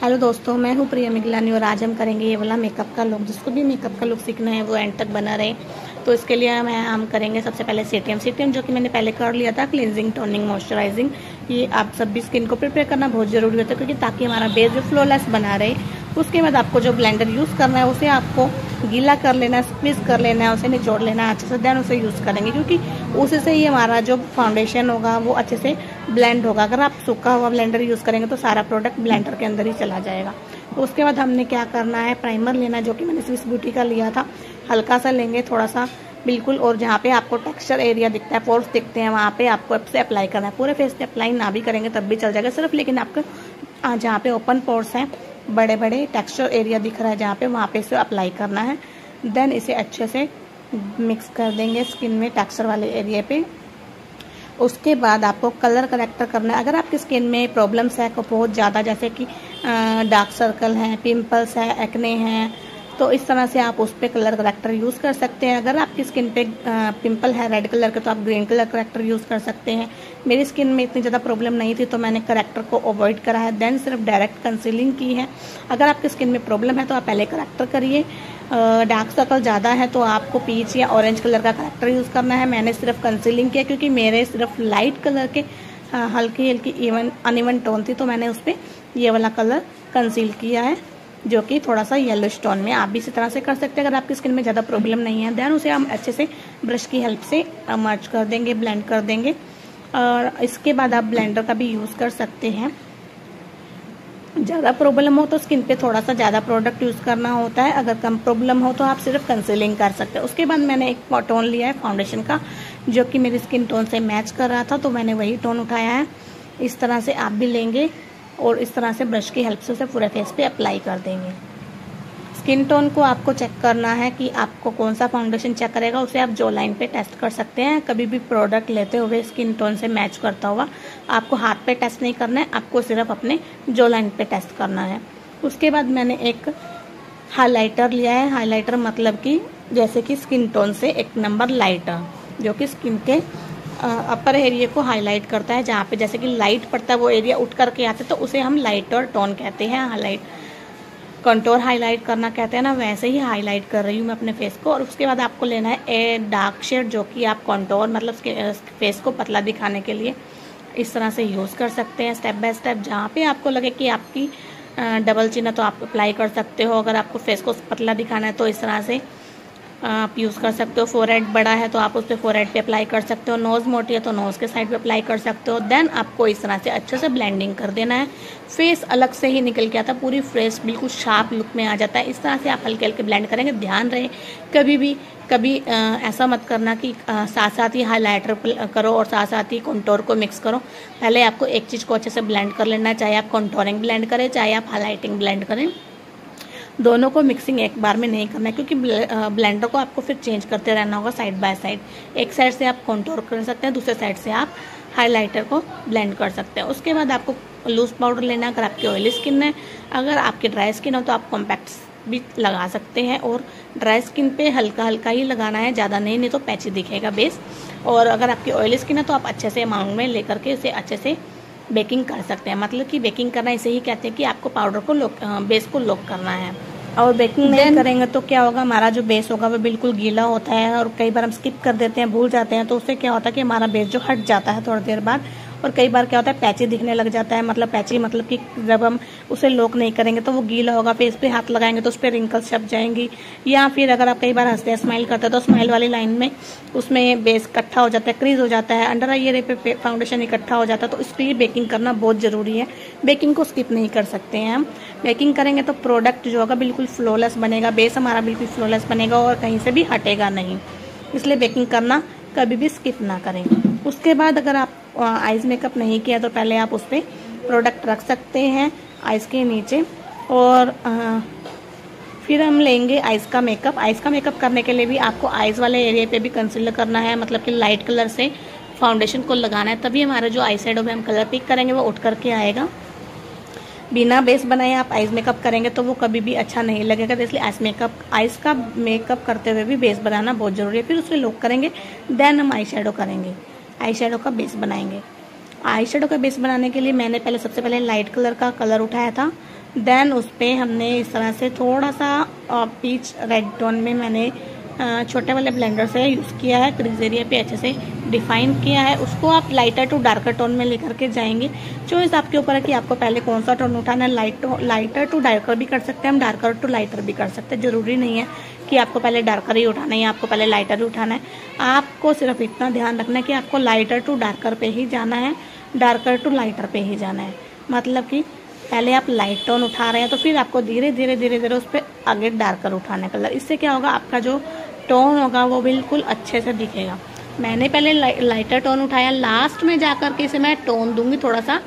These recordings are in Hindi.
हेलो दोस्तों, मैं हूँ प्रिया मिगलानी और आज हम करेंगे ये वाला मेकअप का लुक। जिसको भी मेकअप का लुक सीखना है वो एंड तक बना रहे। तो इसके लिए हम करेंगे सबसे पहले सीटीएम जो कि मैंने पहले कर लिया था, क्लींजिंग, टोनिंग, मॉइस्चराइजिंग। ये आप सब भी स्किन को प्रिपेयर करना बहुत ज़रूरी होता है, क्योंकि ताकि हमारा बेस जो फ्लॉलेस बना रहे। उसके बाद आपको जो ब्लेंडर यूज़ करना है उसे आपको गीला कर लेना है, स्क्वीज़ कर लेना है, उसे निचोड़ लेना है अच्छे से, देन उसे यूज़ करेंगे, क्योंकि उसी से ही हमारा जो फाउंडेशन होगा वो अच्छे से ब्लेंड होगा। अगर आप सूखा हुआ ब्लेंडर यूज़ करेंगे तो सारा प्रोडक्ट ब्लेंडर के अंदर ही चला जाएगा। तो उसके बाद हमने क्या करना है, प्राइमर लेना है, जो कि मैंने स्विस ब्यूटी का लिया था। हल्का सा लेंगे, थोड़ा सा बिल्कुल, और जहाँ पे आपको टेक्सचर एरिया दिखता है, पोर्स दिखते हैं, वहाँ पे आपको से अप्लाई करना है। पूरे फेस पे अप्लाई ना भी करेंगे तब भी चल जाएगा सिर्फ, लेकिन आपको जहाँ पे ओपन पोर्स हैं, बड़े बड़े टेक्सचर एरिया दिख रहा है जहाँ पे, वहाँ पे इसे अप्लाई करना है। देन इसे अच्छे से मिक्स कर देंगे स्किन में, टेक्सचर वाले एरिया पे। उसके बाद आपको कलर करेक्टर करना है। अगर आपकी स्किन में प्रॉब्लम्स है बहुत ज़्यादा, जैसे कि डार्क सर्कल हैं, पिंपल्स है, एक्ने हैं, तो इस तरह से आप उस पर कलर करेक्टर यूज़ कर सकते हैं। अगर आपकी स्किन पे पिंपल है रेड कलर के, तो आप ग्रीन कलर करेक्टर यूज़ कर सकते हैं। मेरी स्किन में इतनी ज़्यादा प्रॉब्लम नहीं थी तो मैंने करेक्टर को अवॉइड करा है, देन सिर्फ डायरेक्ट कंसीलिंग की है। अगर आपकी स्किन में प्रॉब्लम है तो आप पहले करेक्टर करिए। डार्क सर्कल ज़्यादा है तो आपको पीच या ऑरेंज कलर का करेक्टर यूज़ करना है। मैंने सिर्फ कंसीलिंग किया, क्योंकि मेरे सिर्फ लाइट कलर के हल्की हल्की अनइवन टोन थी, तो मैंने उस पर ये वाला कलर कंसील किया है, जो कि थोड़ा सा येलो टोन में। आप भी इसी तरह से कर सकते हैं अगर आपकी स्किन में ज़्यादा प्रॉब्लम नहीं है। देन उसे हम अच्छे से ब्रश की हेल्प से मर्ज कर देंगे, ब्लेंड कर देंगे। और इसके बाद आप ब्लेंडर का भी यूज़ कर सकते हैं। ज़्यादा प्रॉब्लम हो तो स्किन पे थोड़ा सा ज़्यादा प्रोडक्ट यूज़ करना होता है, अगर कम प्रॉब्लम हो तो आप सिर्फ कंसीलिंग कर सकते हैं। उसके बाद मैंने एक टोन लिया है फाउंडेशन का, जो कि मेरी स्किन टोन से मैच कर रहा था, तो मैंने वही टोन उठाया है। इस तरह से आप भी लेंगे और इस तरह से ब्रश की हेल्प से उसे पूरे फेस पे अप्लाई कर देंगे। स्किन टोन को आपको चेक करना है कि आपको कौन सा फाउंडेशन चेक करेगा, उसे आप जो लाइन पे टेस्ट कर सकते हैं। कभी भी प्रोडक्ट लेते हुए स्किन टोन से मैच करता हुआ आपको हाथ पे टेस्ट नहीं करना है, आपको सिर्फ अपने जो लाइन पे टेस्ट करना है। उसके बाद मैंने एक हाइलाइटर लिया है। हाइलाइटर मतलब कि जैसे कि स्किन टोन से एक नंबर लाइटर, जो कि स्किन के अपर एरिया को हाईलाइट करता है। जहाँ पे जैसे कि लाइट पड़ता है वो एरिया उठ करके आता है, तो उसे हम लाइटर टोन कहते हैं। हाईलाइट कंटोर हाईलाइट करना कहते हैं ना, वैसे ही हाईलाइट कर रही हूँ मैं अपने फेस को। और उसके बाद आपको लेना है ए डार्क शेड, जो कि आप कंटोर मतलब फेस को पतला दिखाने के लिए इस तरह से यूज़ कर सकते हैं, स्टेप बाय स्टेप। जहाँ पे आपको लगे कि आपकी डबल चिन है तो आप अप्लाई कर सकते हो। अगर आपको फेस को पतला दिखाना है तो इस तरह से आप यूज़ कर सकते हो। फोरहेड बड़ा है तो आप उस पर फोरहेड पे अप्लाई कर सकते हो। नोज़ मोटी है तो नोज़ के साइड पे अप्लाई कर सकते हो। देन आपको इस तरह से अच्छे से ब्लेंडिंग कर देना है। फेस अलग से ही निकल के आता है, पूरी फेस बिल्कुल शार्प लुक में आ जाता है। इस तरह से आप हल्के हल्के ब्लेंड करेंगे। ध्यान रहे कभी ऐसा मत करना कि साथ साथ ही हाईलाइटर करो और साथ साथ ही कंटोर को मिक्स करो। पहले आपको एक चीज़ को अच्छे से ब्लेंड कर लेना है, चाहे आप कंटोरिंग ब्लेंड करें चाहे आप हाईलाइटिंग ब्लेंड करें। दोनों को मिक्सिंग एक बार में नहीं करना है, क्योंकि ब्लेंडर को आपको फिर चेंज करते रहना होगा साइड बाय साइड। एक साइड से आप कंटोर कर सकते हैं, दूसरे साइड से आप हाइलाइटर को ब्लेंड कर सकते हैं। उसके बाद आपको लूज पाउडर लेना है अगर आपकी ऑयली स्किन है। अगर आपकी ड्राई स्किन हो तो आप कॉम्पैक्ट भी लगा सकते हैं, और ड्राई स्किन पे हल्का हल्का ही लगाना है, ज़्यादा नहीं तो पैची दिखेगा बेस। और अगर आपकी ऑयली स्किन है तो आप अच्छे से अमाउंट में लेकर के इसे अच्छे से बेकिंग कर सकते हैं। मतलब कि बेकिंग करना इसे ही कहते हैं कि आपको पाउडर को बेस को लॉक करना है। और बेकिंग नहीं करेंगे तो क्या होगा, हमारा जो बेस होगा वो बिल्कुल गीला होता है, और कई बार हम स्किप कर देते हैं, भूल जाते हैं, तो उससे क्या होता है कि हमारा बेस जो हट जाता है थोड़ी देर बाद। और कई बार क्या होता है, पैची दिखने लग जाता है। मतलब पैची मतलब कि जब हम उसे लॉक नहीं करेंगे तो वो गीला होगा, फेस पे हाथ लगाएंगे तो उस पर रिंकल्स छप जाएंगी। या फिर अगर आप कई बार हंसते हैं, स्माइल करते हैं, तो स्माइल वाली लाइन में उसमें बेस इकट्ठा हो जाता है, क्रीज हो जाता है, अंडर आई एरिया पे फाउंडेशन इकट्ठा हो जाता है। तो इसलिए बेकिंग करना बहुत ज़रूरी है। बेकिंग को स्किप नहीं कर सकते हैं हम। बेकिंग करेंगे तो प्रोडक्ट जो होगा बिल्कुल फ्लॉलेस बनेगा, बेस हमारा बिल्कुल फ्लॉलेस बनेगा और कहीं से भी हटेगा नहीं। इसलिए बेकिंग करना कभी भी स्किप ना करें। उसके बाद अगर आप आइज़ मेकअप नहीं किया तो पहले आप उस पर प्रोडक्ट रख सकते हैं आइज़ के नीचे। और फिर हम लेंगे आइज़ का मेकअप। आइज़ का मेकअप करने के लिए भी आपको आइज़ वाले एरिया पे भी कंसीलर करना है, मतलब कि लाइट कलर से फाउंडेशन को लगाना है, तभी हमारा जो आई शेडो में हम कलर पिक करेंगे वो उठ करके आएगा। बिना बेस बनाए आप आइज़ मेकअप करेंगे तो वो कभी भी अच्छा नहीं लगेगा। तो इसलिए आइज़ का मेकअप करते हुए भी बेस बनाना बहुत ज़रूरी है। फिर उसे लॉक करेंगे, देन हम आई शेडो करेंगे, आई शेडो का बेस बनाएंगे। आई शेडो का बेस बनाने के लिए मैंने सबसे पहले लाइट कलर का कलर उठाया था, देन उस पर हमने इस तरह से थोड़ा सा पीच रेड टोन में मैंने छोटे वाले ब्लेंडर से यूज़ किया है, क्रीज एरिया पे अच्छे से डिफाइन किया है। उसको आप लाइटर टू डार्कर टोन में लेकर के जाएंगे। चॉइस आपके ऊपर है कि आपको पहले कौन सा टोन उठाना है। लाइटर टू डार्कर भी कर सकते हैं हम, डार्कर टू लाइटर भी कर सकते हैं। ज़रूरी नहीं है कि आपको पहले डार्कर ही उठाना है या आपको पहले लाइटर ही उठाना है। आपको सिर्फ इतना ध्यान रखना है कि आपको लाइटर टू डार्कर पे ही जाना है, डार्कर टू लाइटर पे ही जाना है। मतलब कि पहले आप लाइट टोन उठा रहे हैं तो फिर आपको धीरे धीरे धीरे धीरे उस पर आगे डार्कर उठाना है कलर। इससे क्या होगा, आपका जो टोन होगा वो बिल्कुल अच्छे से दिखेगा। मैंने पहले लाइटर टोन उठाया, लास्ट में जाकर के इसे मैं टोन दूंगी थोड़ा सा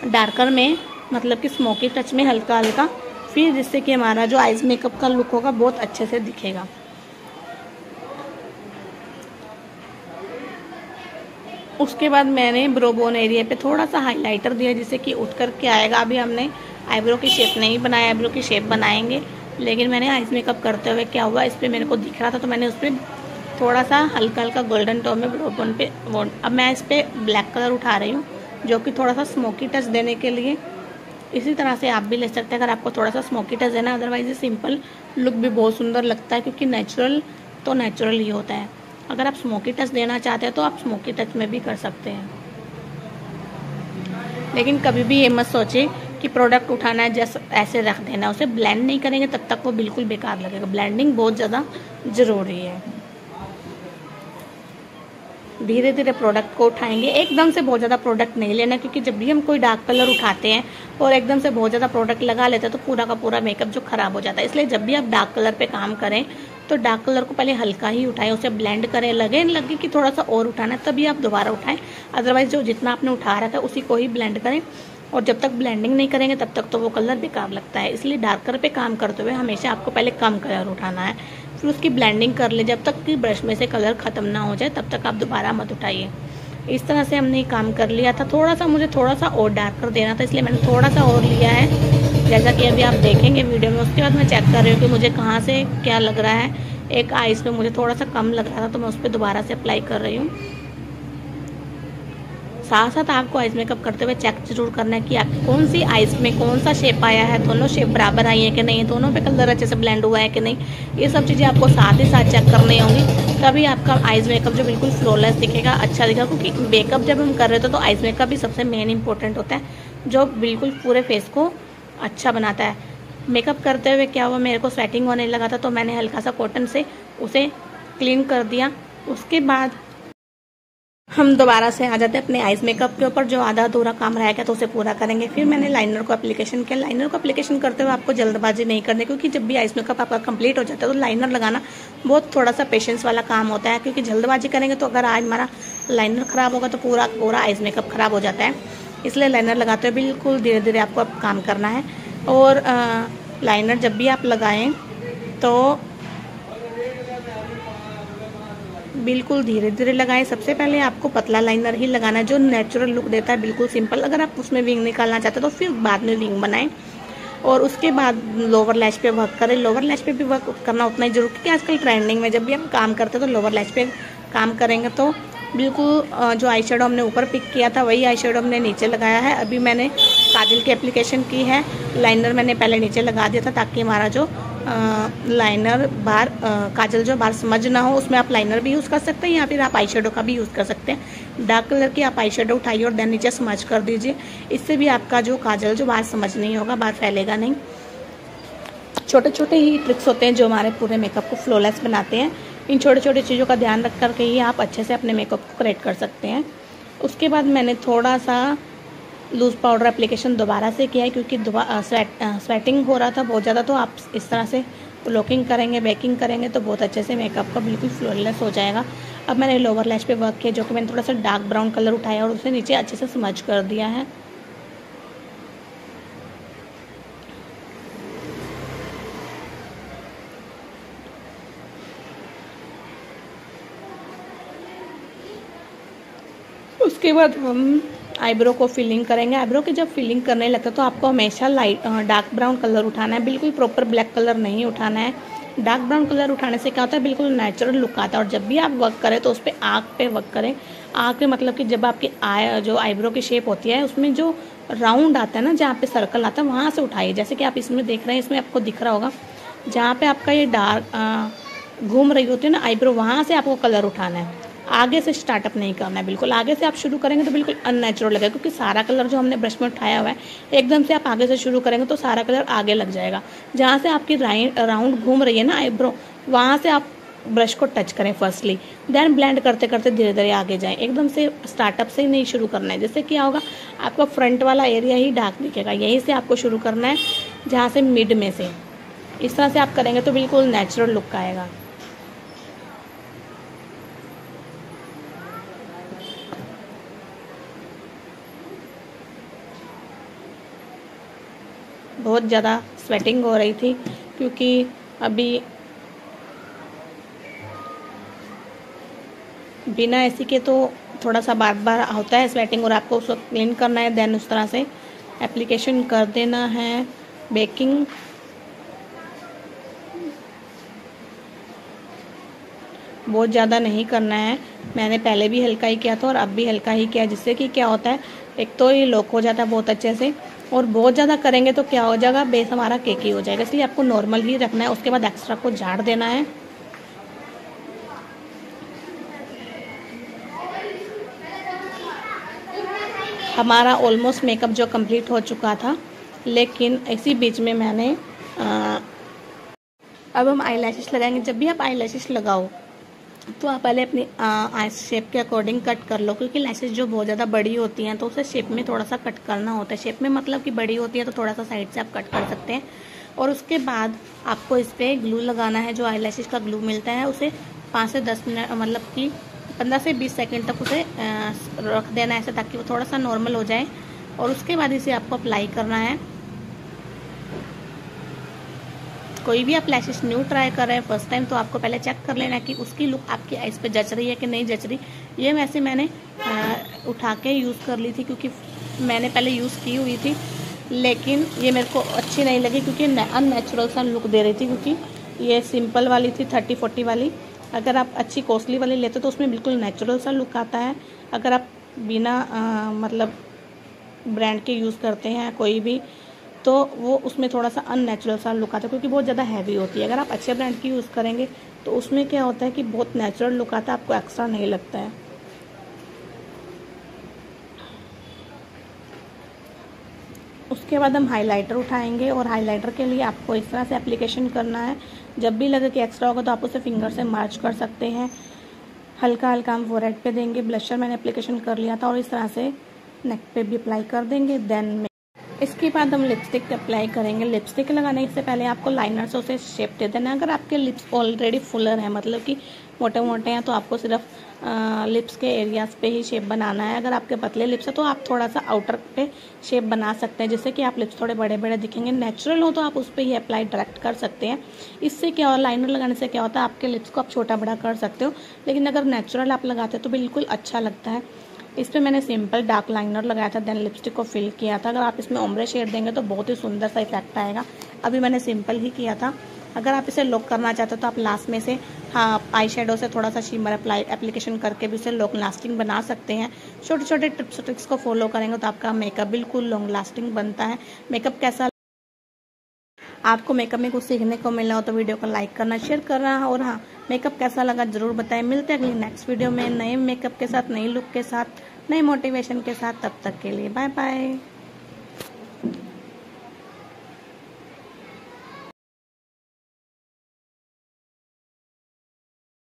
डार्कर में, मतलब कि स्मोकी टच में हल्का हल्का, फिर जिससे कि हमारा जो आइज मेकअप का लुक होगा बहुत अच्छे से दिखेगा। उसके बाद मैंने ब्रोबोन एरिया पे थोड़ा सा हाइलाइटर दिया जिससे कि उठ कर के आएगा। अभी हमने आईब्रो की शेप नहीं बनाया, आईब्रो की शेप बनाएंगे, लेकिन मैंने आइज मेकअप करते हुए क्या हुआ, इस पर मेरे को दिख रहा था तो मैंने उस पर थोड़ा सा हल्का हल्का गोल्डन टोन में ब्रोबोन पे अब मैं इस पर ब्लैक कलर उठा रही हूँ जो कि थोड़ा सा स्मोकी टच देने के लिए। इसी तरह से आप भी ले सकते हैं अगर आपको थोड़ा सा स्मोकी टच देना। अदरवाइज ये सिंपल लुक भी बहुत सुंदर लगता है क्योंकि नेचुरल तो नेचुरल ही होता है। अगर आप स्मोकी टच देना चाहते हैं तो आप स्मोकी टच में भी कर सकते हैं, लेकिन कभी भी ये मत सोचे कि प्रोडक्ट उठाना है जस्ट ऐसे रख देना, उसे ब्लेंड नहीं करेंगे तब तक वो बिल्कुल बेकार लगेगा। ब्लेंडिंग बहुत ज़्यादा ज़रूरी है। धीरे धीरे प्रोडक्ट को उठाएंगे, एकदम से बहुत ज़्यादा प्रोडक्ट नहीं लेना क्योंकि जब भी हम कोई डार्क कलर उठाते हैं और एकदम से बहुत ज़्यादा प्रोडक्ट लगा लेते हैं तो पूरा का पूरा मेकअप जो ख़राब हो जाता है। इसलिए जब भी आप डार्क कलर पे काम करें तो डार्क कलर को पहले हल्का ही उठाएं, उसे ब्लेंड करें, लगे कि थोड़ा सा और उठाना है तभी आप दोबारा उठाएं। अदरवाइज जो जितना आपने उठा रखा है उसी को ही ब्लेंड करें, और जब तक ब्लेंडिंग नहीं करेंगे तब तक तो वो कलर बेकार लगता है। इसलिए डार्कर पे काम करते हुए हमेशा आपको पहले कम कलर उठाना है, फिर उसकी ब्लेंडिंग कर ले। जब तक कि ब्रश में से कलर ख़त्म ना हो जाए तब तक आप दोबारा मत उठाइए। इस तरह से हमने काम कर लिया था। मुझे थोड़ा सा और डार्कर देना था इसलिए मैंने थोड़ा सा और लिया है, जैसा कि अभी आप देखेंगे वीडियो में। उसके बाद मैं चेक कर रही हूँ कि मुझे कहाँ से क्या लग रहा है। एक आइज़ पे मुझे थोड़ा सा कम लग रहा था तो मैं उस पर दोबारा से अप्लाई कर रही हूँ। साथ साथ आपको आइज मेकअप करते हुए चेक जरूर करना है कि आपकी कौन सी आइज में कौन सा शेप आया है, दोनों शेप बराबर आई है कि नहीं, दोनों पे कलर अच्छे से ब्लेंड हुआ है कि नहीं। ये सब चीज़ें आपको साथ ही साथ चेक करनी होंगी, तभी आपका आइज मेकअप जो बिल्कुल फ्लॉलेस दिखेगा, अच्छा दिखेगा। क्योंकि मेकअप जब हम कर रहे थे तो आइज मेकअप भी सबसे मेन इंपॉर्टेंट होता है जो बिल्कुल पूरे फेस को अच्छा बनाता है। मेकअप करते हुए क्या हुआ, मेरे को स्वेटिंग होने लगा था तो मैंने हल्का सा कॉटन से उसे क्लीन कर दिया। उसके बाद हम दोबारा से आ जाते हैं अपने आइज मेकअप के ऊपर। जो आधा अधूरा काम रह गया तो उसे पूरा करेंगे। फिर मैंने लाइनर को एप्लीकेशन किया। लाइनर को एप्लीकेशन करते हुए आपको जल्दबाजी नहीं करनी, क्योंकि जब भी आइज मेकअप आपका कंप्लीट हो जाता है तो लाइनर लगाना बहुत थोड़ा सा पेशेंस वाला काम होता है। क्योंकि जल्दबाजी करेंगे तो अगर आज हमारा लाइनर ख़राब होगा तो पूरा आइज मेकअप ख़राब हो जाता है। इसलिए लाइनर लगाते हुए बिल्कुल धीरे धीरे आपको अब काम करना है। और लाइनर जब भी आप लगाएं तो बिल्कुल धीरे धीरे लगाएं। सबसे पहले आपको पतला लाइनर ही लगाना है जो नेचुरल लुक देता है, बिल्कुल सिंपल। अगर आप उसमें विंग निकालना चाहते हो तो फिर बाद में विंग बनाएं। और उसके बाद लोअर लैश पे वर्क करें। लोअर लैश पे भी वर्क करना उतना ही जरूरी, क्योंकि आजकल ट्रेंडिंग में जब भी हम काम करते हैं तो लोअर लैश पे काम करेंगे तो बिल्कुल जो आई शेडो हमने ऊपर पिक किया था वही आई शेडो हमने नीचे लगाया है। अभी मैंने काजल की एप्लीकेशन की है। लाइनर मैंने पहले नीचे लगा दिया था ताकि हमारा जो लाइनर बार काजल जो बार समझ ना हो, उसमें आप लाइनर भी यूज़ कर सकते हैं या फिर आप आई शेडो का भी यूज़ कर सकते हैं। डार्क कलर की आप आई शेडो उठाइए और देन नीचे समझ कर दीजिए। इससे भी आपका जो काजल जो बार समझ नहीं होगा, बार फैलेगा नहीं। छोटे छोटे ही ट्रिक्स होते हैं जो हमारे पूरे मेकअप को फ्लॉलेस बनाते हैं। इन छोटे छोटे चीज़ों का ध्यान रख करके ही आप अच्छे से अपने मेकअप को करेक्ट कर सकते हैं। उसके बाद मैंने थोड़ा सा लूज़ पाउडर एप्लीकेशन दोबारा से किया है क्योंकि स्वेटिंग हो रहा था बहुत ज़्यादा। तो आप इस तरह से ब्लॉकिंग करेंगे, बेकिंग करेंगे तो बहुत अच्छे से मेकअप का बिल्कुल फ्लॉलेस हो जाएगा। अब मैंने लोअर लैश पे वर्क किया जो कि मैंने थोड़ा सा डार्क ब्राउन कलर उठाया और उसे नीचे अच्छे से स्मज कर दिया है। उसके बाद हम आईब्रो को फिलिंग करेंगे। आईब्रो की जब फिलिंग करने लगते तो आपको हमेशा लाइट डार्क ब्राउन कलर उठाना है, बिल्कुल प्रॉपर ब्लैक कलर नहीं उठाना है। डार्क ब्राउन कलर उठाने से क्या होता है, बिल्कुल नेचुरल लुक आता है। और जब भी आप वर्क करें तो उस पर आँख पे वर्क करें। आँख पे मतलब कि जब आपकी जो आईब्रो की शेप होती है उसमें जो राउंड आता है ना, जहाँ पे सर्कल आता है वहाँ से उठाइए। जैसे कि आप इसमें देख रहे हैं, इसमें आपको दिख रहा होगा जहाँ पे आपका ये डार्क घूम रही होती है ना आईब्रो, वहाँ से आपको कलर उठाना है। आगे से स्टार्टअप नहीं करना है। बिल्कुल आगे से आप शुरू करेंगे तो बिल्कुल अननेचुरल लगेगा, क्योंकि सारा कलर जो हमने ब्रश में उठाया हुआ है, एकदम से आप आगे से शुरू करेंगे तो सारा कलर आगे लग जाएगा। जहाँ से आपकी राउंड घूम रही है ना आईब्रो, वहाँ से आप ब्रश को टच करें फर्स्टली, देन ब्लेंड करते करते धीरे धीरे आगे जाएं। एकदम से स्टार्टअप से ही नहीं शुरू करना है। जैसे क्या होगा, आपका फ्रंट वाला एरिया ही डार्क दिखेगा, यहीं से आपको शुरू करना है, जहाँ से मिड में से। इस तरह से आप करेंगे तो बिल्कुल नेचुरल लुक आएगा। बहुत ज़्यादा स्वेटिंग हो रही थी, क्योंकि अभी बिना एसी के तो थोड़ा सा बार बार होता है स्वेटिंग, और आपको उसको क्लीन करना है। देन उस तरह से एप्लीकेशन कर देना है। बेकिंग बहुत ज़्यादा नहीं करना है। मैंने पहले भी हल्का ही किया था और अब भी हल्का ही किया, जिससे कि क्या होता है, एक तो ये लॉक हो जाता है बहुत अच्छे से, और बहुत ज़्यादा करेंगे तो क्या हो जाएगा, बेस हमारा केकी हो जाएगा। इसलिए आपको नॉर्मल ही रखना है। उसके बाद एक्स्ट्रा को झाड़ देना है। हमारा ऑलमोस्ट मेकअप जो कंप्लीट हो चुका था, लेकिन इसी बीच में मैंने अब हम आई लैशेस लगाएंगे। जब भी आप आई लैशेस लगाओ तो आप पहले अपनी आई शेप के अकॉर्डिंग कट कर लो, क्योंकि लैशेस जो बहुत ज़्यादा बड़ी होती हैं तो उसे शेप में थोड़ा सा कट करना होता है। शेप में मतलब कि बड़ी होती है तो थोड़ा सा साइड से आप कट कर सकते हैं। और उसके बाद आपको इस पर ग्लू लगाना है। जो आई लैशेस का ग्लू मिलता है उसे 5 से 10 मिनट मतलब कि 15 से 20 सेकंड तक उसे रख देना है ऐसे, ताकि वो थोड़ा सा नॉर्मल हो जाए। और उसके बाद इसे आपको अप्लाई करना है। कोई भी आप लैशेस न्यू ट्राई कर रहे हैं फर्स्ट टाइम, तो आपको पहले चेक कर लेना कि उसकी लुक आपकी आइज़ पे जच रही है कि नहीं जच रही। ये वैसे मैंने उठा के यूज़ कर ली थी, क्योंकि मैंने पहले यूज़ की हुई थी, लेकिन ये मेरे को अच्छी नहीं लगी, क्योंकि अननेचुरल सा लुक दे रही थी। क्योंकि ये सिंपल वाली थी 30-40 वाली। अगर आप अच्छी कॉस्टली वाली लेते तो उसमें बिल्कुल नेचुरल सा लुक आता है। अगर आप बिना मतलब ब्रांड के यूज़ करते हैं कोई भी, तो वो उसमें थोड़ा सा अननेचुरल सा लुक आता है, क्योंकि बहुत ज़्यादा हैवी होती है। अगर आप अच्छे ब्रांड की यूज़ करेंगे तो उसमें क्या होता है कि बहुत नेचुरल लुक आता है, आपको एक्स्ट्रा नहीं लगता है। उसके बाद हम हाइलाइटर उठाएंगे, और हाइलाइटर के लिए आपको इस तरह से एप्लीकेशन करना है। जब भी लगे कि एक्स्ट्रा होगा तो आप उसे फिंगर से मार्च कर सकते हैं। हल्का हल्का हम फोरहेड पे देंगे। ब्लशर मैंने एप्लीकेशन कर लिया था, और इस तरह से नेक पे भी अप्लाई कर देंगे। देन इसके बाद हम लिपस्टिक अप्लाई करेंगे। लिपस्टिक लगाने से पहले आपको लाइनर से उसे शेप दे देना है। अगर आपके लिप्स ऑलरेडी फुलर हैं, मतलब कि मोटे मोटे हैं, तो आपको सिर्फ लिप्स के एरियाज पे ही शेप बनाना है। अगर आपके पतले लिप्स है तो आप थोड़ा सा आउटर पे शेप बना सकते हैं, जिससे कि आप लिप्स थोड़े बड़े बड़े दिखेंगे। नेचुरल हो तो आप उस पर ही अप्लाई डायरेक्ट कर सकते हैं। इससे क्या हो, लाइनर लगाने से क्या होता है, आपके लिप्स को आप छोटा बड़ा कर सकते हो, लेकिन अगर नेचुरल आप लगाते हो तो बिल्कुल अच्छा लगता है। इस पर मैंने सिंपल डार्क लाइनर लगाया था, देन लिपस्टिक को फिल किया था। अगर आप इसमें ओम्ब्रे शेड देंगे तो बहुत ही सुंदर सा इफेक्ट आएगा। अभी मैंने सिंपल ही किया था। अगर आप इसे लॉक करना चाहते हो तो आप लास्ट में से आई शेडो से थोड़ा सा शिमर एप्लीकेशन करके भी इसे लॉन्ग लास्टिंग बना सकते हैं। छोटे छोटे टिप्स ट्रिक्स को फॉलो करेंगे तो आपका मेकअप बिल्कुल लॉन्ग लास्टिंग बनता है। मेकअप कैसा, आपको मेकअप में कुछ सीखने को मिला हो तो वीडियो को लाइक करना, शेयर करना, और हाँ, मेकअप कैसा लगा जरूर बताएं। मिलते हैं अगली नेक्स्ट वीडियो में नए मेकअप के साथ, नई लुक के साथ, नए मोटिवेशन के साथ। तब तक के लिए बाय बाय।